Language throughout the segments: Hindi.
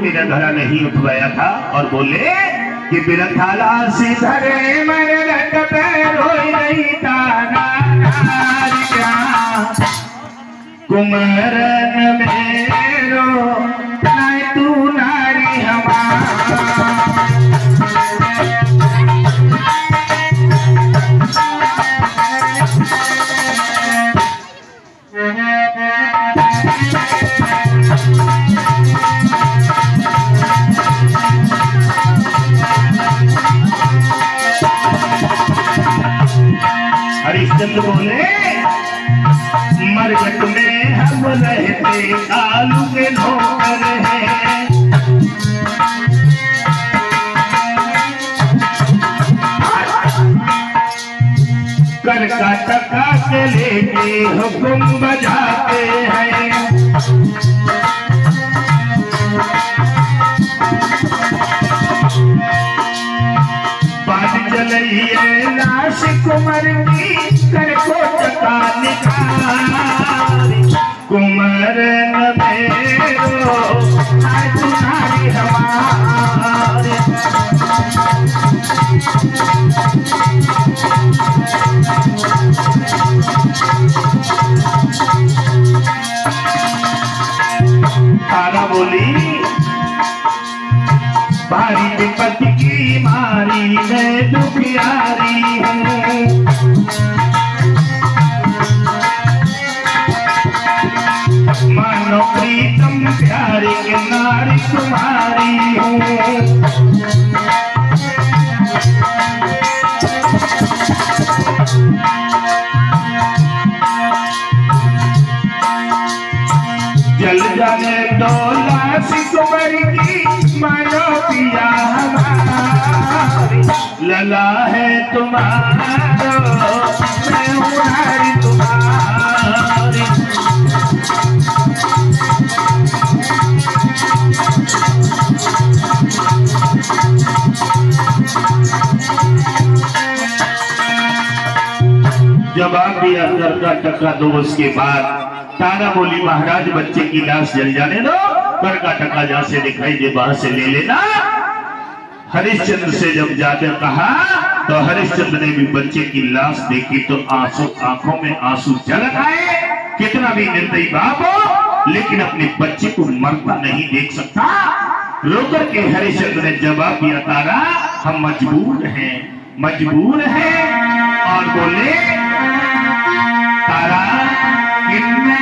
मेरा धरा नहीं उठवाया था और बोले कि बिरथाला सीधरे मन रट पैर हो नहीं ताना कुमरन मेरो नहीं तू नारी हमारा हरिश्चंद्र बोले मरघट में हम रहते कालू के नौकर हैं कर का टका के लेके हुक्म बजाते हैं चलिए लाश कुमर की कर को टका निकाली कुमर मेरो तुम्हारी हमारे तारा बोली भारी विपत्ति की मारी मैं दुखियारी हूँ मानो प्रीतम प्यारी के नारी तुम्हारी हूँ जल जाने दो लाश कुंवर की मानो पिया हमारी लला है तुम्हारा मैं उधारी तुम्हारी जवाब दिया करका टका दो उसके बाद तारा बोली महाराज बच्चे की लाश जल जाने दो कर का टका जहां से दिखाई दे बाहर से ले लेना। हरिश्चंद्र से जब जाकर कहा तो हरिश्चंद्र ने भी बच्चे की लाश देखी तो आंसू आंखों में आंसू झलक आए। कितना भी निर्दयी बाप हो लेकिन अपने बच्चे को मरता नहीं देख सकता। रोकर के हरिश्चंद्र ने जवाब दिया तारा हम मजबूर हैं और बोले तारा कितने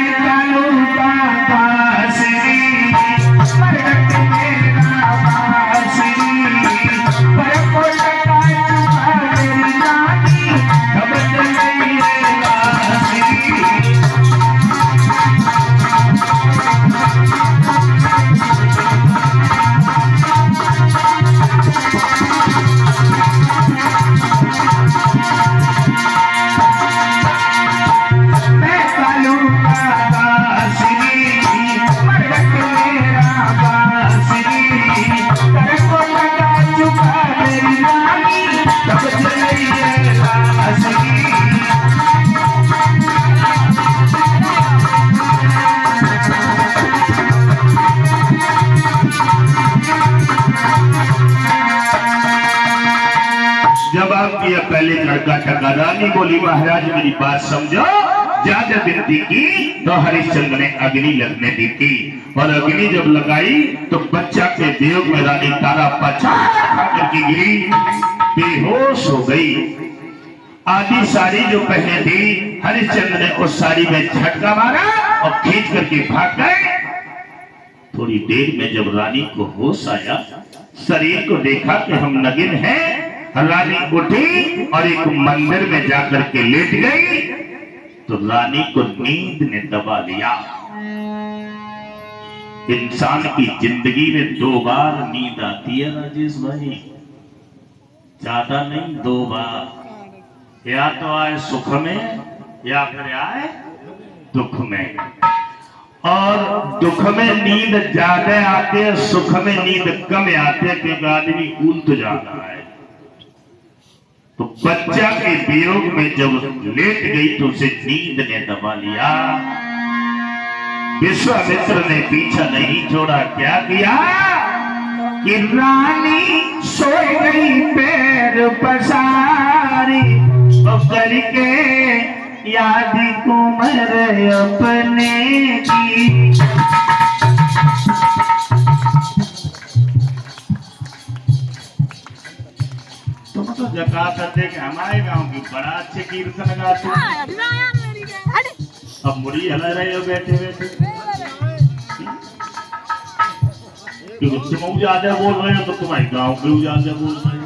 जवाब दिया पहले लड़का टका। रानी बोली महाराज मेरी बात समझो। ज्यादा विनती की तो हरिश्चंद्र ने अग्नि लगने दी थी और अग्नि जब लगाई तो बच्चा के वियोग में रानी तारा पछाड़ की गिरी बेहोश हो गई। आधी साड़ी जो पहने थी हरिश्चंद्र ने उस साड़ी में झटका मारा और खींच करके भाग गए। थोड़ी देर में जब रानी को होश आया शरीर को देखा कि हम नगिन हैं। रानी उठी और एक मंदिर में जाकर के लेट गई तो रानी को नींद ने दबा लिया। इंसान की जिंदगी में 2 बार नींद आती है राजेश भाई, ज्यादा नहीं 2 बार। या तो आए सुख में या फिर आए दुख में। और दुख में नींद ज्यादा आते है, सुख में नींद कम आते है क्योंकि आदमी उल्ट जाता है। तो बच्चा के वियोग में जब लेट गई तो उसे नींद ने दबा लिया। विश्वामित्र ने पीछा नहीं छोड़ा। क्या किया? कि रानी सो गई पैर पसारी करके याद कुमर अपने की। तुम तो जका करते कि हमारे गांव की बड़ा अच्छे कीर्तन गाते हो। अब मुड़ी हला रहे हो बैठे बैठे क्योंकि तुम ज्यादा बोल रहे हो तो तुम्हारे गांव के ज्यादा बोल रहे हो।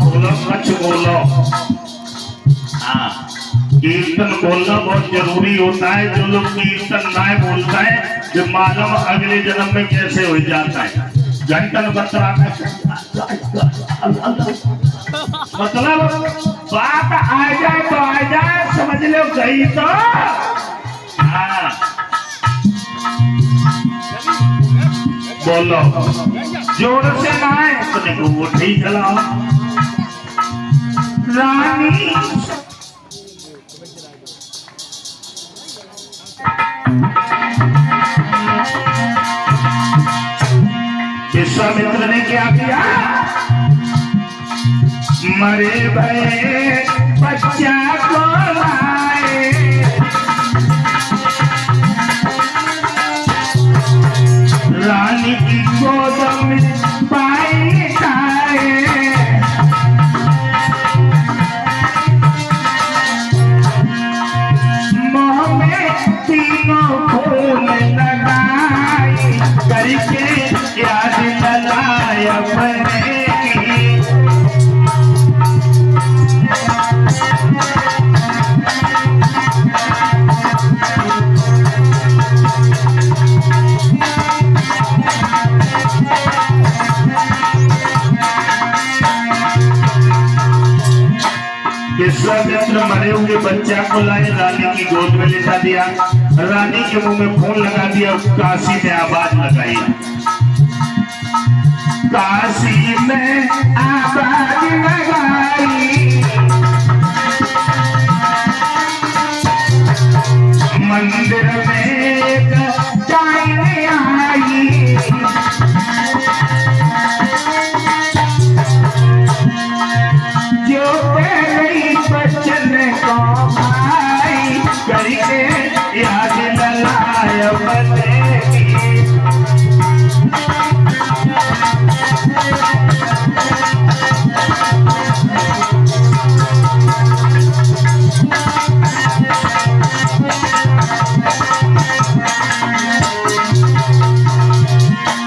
बोलो सच बोलो। हाँ, कीर्तन बोलना बहुत जरूरी होता है। जो लोग कीर्तन ना बोलता है जो मालूम अगले जन्म में कैसे हो जाता है। घंटन बतरा मतलब बात आ जाए तो आ जाए, समझ लो गई तो। हाँ बोलो जोर से ना है तो देखो वो ठीक चलाओ। रानी विश्वामित्र ने क्या किया? मरे भये बच्चा को लाए, रानी की गोद में पाए खाए। मुंह में तीनों फूल लगाए करके याद लगाए अपने की। विश्वामित्र मरे हुए बच्चा को लाए, रानी की गोद में लेटा दिया, रानी के मुंह में फोन लगा दिया, काशी में आवाज लगाई। काशी में आवाज लगाई, मंदिर में टाइम आई। जो बच्चन को भाई करके याद लगाए अपने की।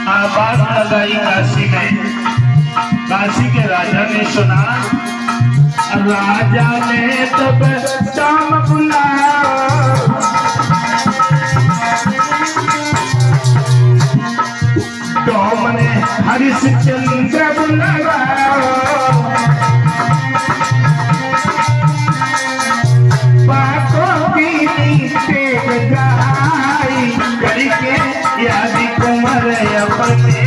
आवाज लगाई काशी में। काशी के राजा ने सुना, राजा ने तब शाम बुलाया, डोम ने हरिश्चंद्र बुलाया। बातों की नीचे गाई करके याद कुंवर अपने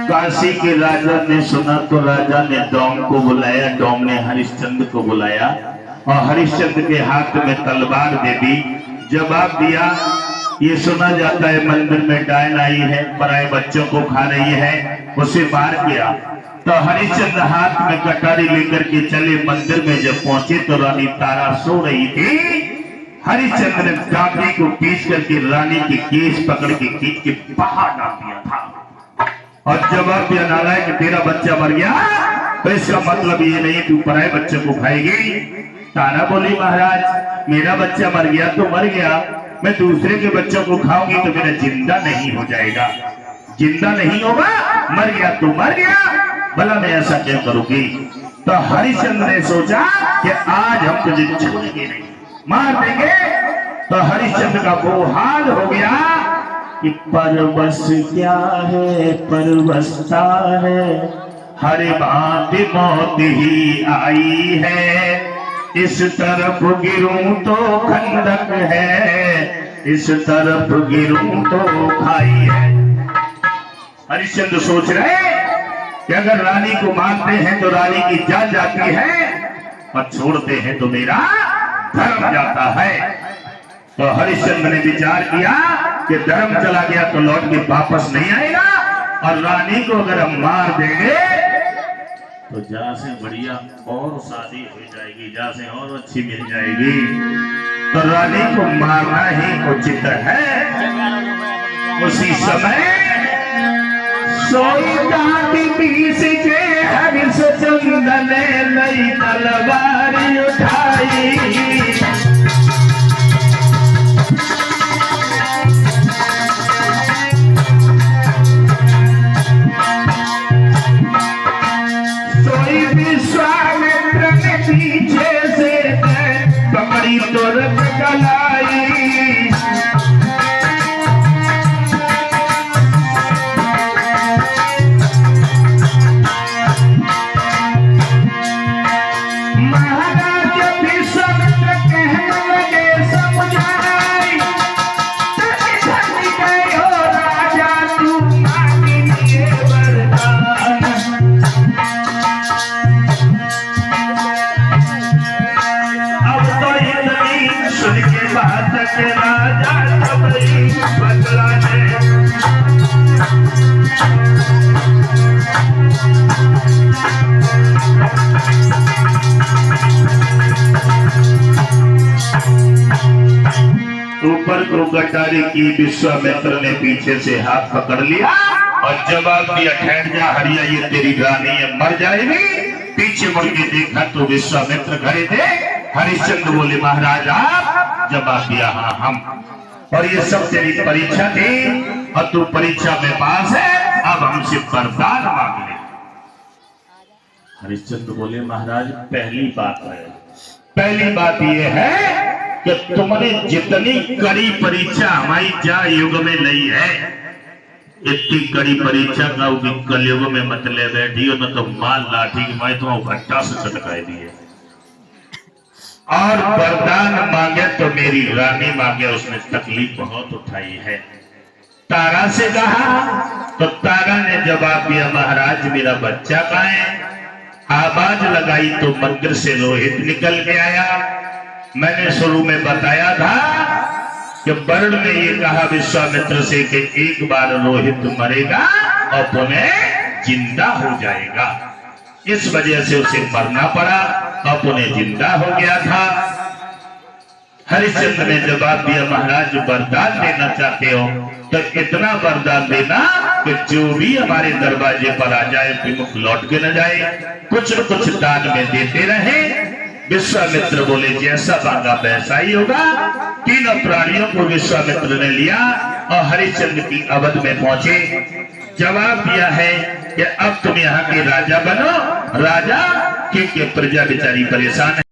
काशी के राजा ने सुना तो राजा ने डोम को बुलाया, डोम ने हरिश्चंद्र को बुलाया और हरिश्चंद्र के हाथ में तलवार दे दी। जवाब दिया, ये सुना जाता है मंदिर में डायन आई है, पराए बच्चों को खा रही है, उसे मार किया। तो हरिश्चंद्र हाथ में कटारी लेकर के चले। मंदिर में जब पहुंचे तो रानी तारा सो रही थी। हरिश्चंद्र ने डांगी को पीस करके रानी की केस पकड़ के खींच के बाहर डाल दिया था और जवाब दिया, नालायक कि तेरा बच्चा मर गया तो इसका मतलब ये नहीं तू पराए बच्चे को खाएगी। तारा बोली, महाराज मेरा बच्चा मर गया तो मर गया, मैं दूसरे के बच्चों को खाऊंगी तो मेरा जिंदा नहीं हो जाएगा। जिंदा नहीं होगा, मर गया तो मर गया, भला मैं ऐसा क्यों करूंगी। तो हरिश्चंद्र ने सोचा कि आज हम तुझे छोड़ेंगे नहीं, मार देंगे। तो हरिश्चंद्र का वो हाल हो गया कि परवश क्या है परवशता है, हर बात मौत ही आई है। इस तरफ गिरूं तो खंडक है, इस तरफ गिरूं तो खाई है। हरिश्चंद्र सोच रहे कि अगर रानी को मानते हैं तो रानी की जान जाती है और छोड़ते हैं तो मेरा धर्म जाता है। तो हरिश्चंद्र ने विचार किया कि धर्म चला गया तो लौट के वापस नहीं आएगा, और रानी को अगर हम मार देंगे तो जहां से बढ़िया और शादी हो जाएगी, जहां से और अच्छी मिल जाएगी, तो रानी को मारना ही उचित है। उसी समय सोई दांती पीस के हरिश्चंद्र ने नई तलवार उठाई। सोई विश्वामित्र ने पीछे से पकड़ी तुरंत गलाई। ऊपर को कटारी की विश्वामित्र ने पीछे से हाथ पकड़ लिया और जवाब दिया, ठहर जा हरिया, ये तेरी रानी है, मर जाएगी। पीछे मुड़ के देखा तो विश्वामित्र खड़े थे। हरिश्चंद्र बोले, महाराज आप? जवाब दिया, हाँ हम। और ये सब तेरी परीक्षा थी और तू परीक्षा में पास है, अब हमसे वरदान मांग ले। हरिश्चंद्र बोले, महाराज पहली बात ये है कि तुमने जितनी कड़ी परीक्षा हमारी जा युग में नहीं है, इतनी कड़ी परीक्षा का कलयुग में मत ले बैठी हो, न तो माल लाठी मैं तो भट्टा से चटकाई दी है। और वरदान मांगे तो मेरी रानी मांगे, उसने तकलीफ बहुत उठाई है। तारा से कहा तो तारा ने जवाब दिया, महाराज मेरा बच्चा कहाँ है? आवाज लगाई तो मंदिर से रोहित निकल के आया। मैंने शुरू में बताया था कि वरुण ने ये कहा विश्वामित्र से कि एक बार रोहित मरेगा और पुनः जिंदा हो जाएगा, इस वजह से उसे मरना पड़ा और पुनः जिंदा हो गया था। हरिश्चंद्र ने जवाब दिया, महाराज वरदान देना चाहते हो तो इतना वरदान देना कि जो भी हमारे दरवाजे पर आ जाए विमुख लौट के न जाए, कुछ न कुछ दान में देते रहे। विश्वामित्र बोले, जैसा मांगा वैसा ही होगा। तीनों प्राणियों को विश्वामित्र ने लिया और हरिश्चंद्र की अवध में पहुंचे। जवाब दिया है कि अब तुम यहाँ के राजा बनो। राजा क्योंकि प्रजा बेचारी परेशान है।